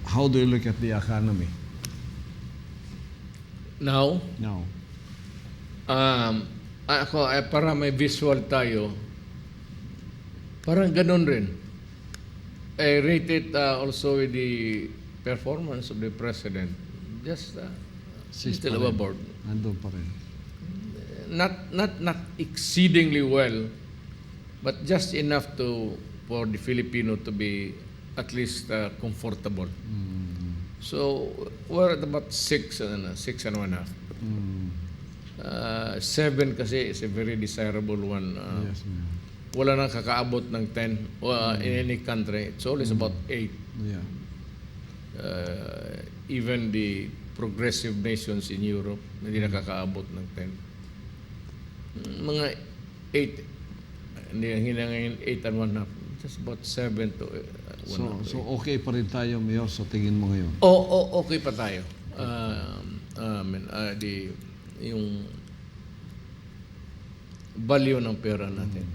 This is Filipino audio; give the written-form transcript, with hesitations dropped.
how do you look at the economy Now, now? para may visual tayo, parang ganun rin. I rate it also with the performance of the President. Just still Pa rin. above board. Nandun pa rin. Not exceedingly well, but just enough for the Filipino to be at least comfortable. So we're at about 6 and 6.5. 7 kasi is a very desirable one. Yes, ma'am. Wala nang kakaabot ng 10 in any country. It's always about 8. Yeah. Even the progressive nations in Europe, hindi nakakaabot ng 10. Mga 8, hindi na ngayon 8.5. Just about 7 to 1. So okay pa rin tayo, Mayor, sa tingin mo ngayon? Okay pa tayo. Yung value ng pera natin.